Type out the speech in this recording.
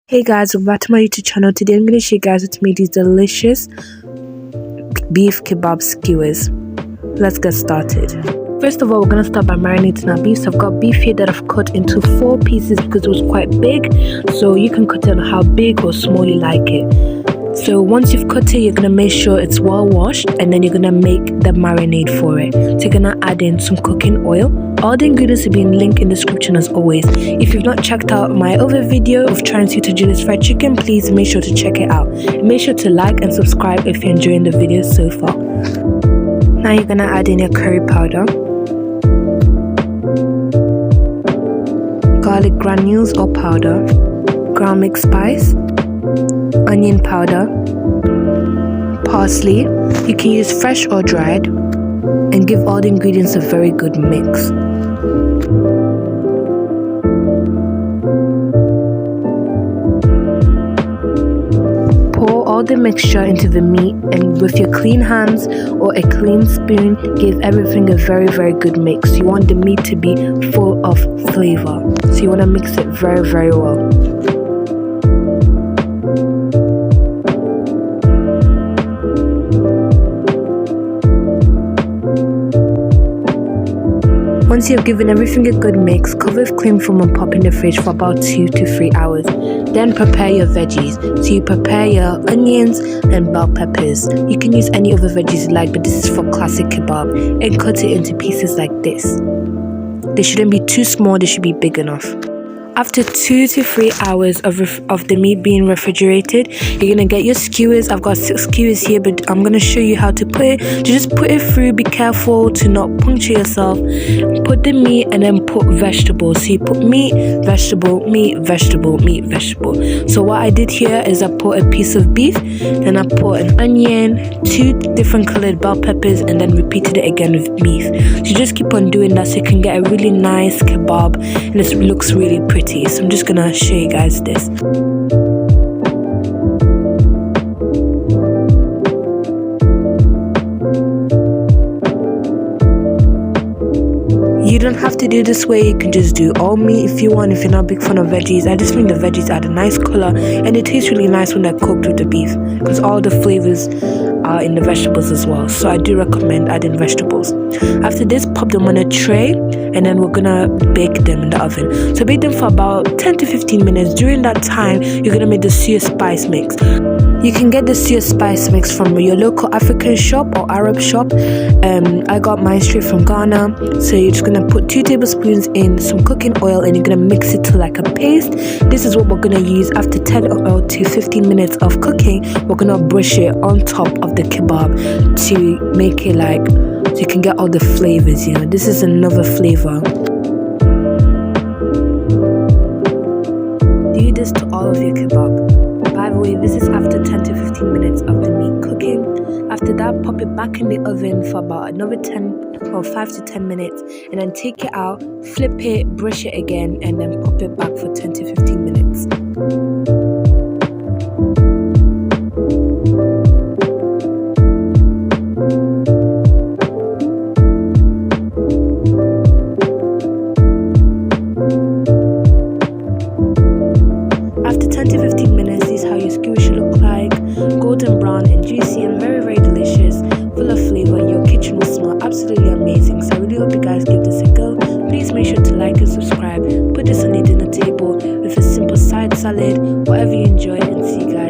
Hey guys, welcome back to my YouTube channel. Today I'm going to show you guys how to make these delicious beef kebab skewers. Let's get started. First of all, we're going to start by marinating our beef. So I've got beef here that I've cut into 4 pieces because it was quite big. So you can cut it on how big or small you like it. So once you've cut it, you're going to make sure it's well washed, and then you're going to make the marinade for it. So you're going to add in some cooking oil. All the ingredients will be in the link in the description as always. If you've not checked out my other video of trying sweet Julius fried chicken, please make sure to check it out. And make sure to like and subscribe if you're enjoying the video so far. Now you're going to add in your curry powder, garlic granules or powder, ground mixed spice, onion powder, parsley. You can use fresh or dried, and give all the ingredients a very good mix. Pour all the mixture into the meat, and with your clean hands or a clean spoon, give everything a very good mix. You want the meat to be full of flavor, so you want to mix it very well. Once you have given everything a good mix, cover with cling film and pop in the fridge for about 2 to 3 hours. Then prepare your veggies. So you prepare your onions and bell peppers. You can use any other veggies you like, but this is for classic kebab. And cut it into pieces like this. They shouldn't be too small, they should be big enough. After 2 to 3 hours of the meat being refrigerated, you're going to get your skewers. I've got 6 skewers here, but I'm going to show you how to put it. Just put it through. Be careful to not puncture yourself. Put the meat and then put vegetables. So you put meat, vegetable, meat, vegetable, meat, vegetable. So what I did here is I put a piece of beef, then I put an onion, 2 different colored bell peppers, and then repeated it again with beef. So you just keep on doing that so you can get a really nice kebab, and it looks really pretty. So I'm just gonna show you guys this. You don't have to do this way, you can just do all meat if you want, if you're not a big fan of veggies. I just think the veggies add a nice color, and it tastes really nice when they're cooked with the beef, because all the flavors are in the vegetables as well. So I do recommend adding vegetables. After this, pop them on a tray, and then we're gonna bake them in the oven. So bake them for about 10 to 15 minutes. During that time, you're gonna make the Suya spice mix. You can get the Suya spice mix from your local African shop or Arab shop. I got mine straight from Ghana. So you're just gonna put 2 tablespoons in some cooking oil, and you're gonna mix it to like a paste. This is what we're gonna use after 10 or to 15 minutes of cooking. We're gonna brush it on top of the kebab to make it like, so you can get all the flavors, you know. This is another flavor. Do this to all of your kebab. By the way, this is after 10 to 15 minutes of the meat cooking. After that, pop it back in the oven for about another 10 or 5 to 10 minutes, and then take it out, flip it, brush it again, and then pop it back for 10 to 15 minutes. After 10 to 15 minutes, this is how your skewer should look like. Golden brown and juicy and very delicious, full of flavor. Your kitchen will smell absolutely amazing. So I really hope you guys give this a go. Please make sure to like and subscribe. Put this on your dinner table with a simple side salad, whatever you enjoy, and see you guys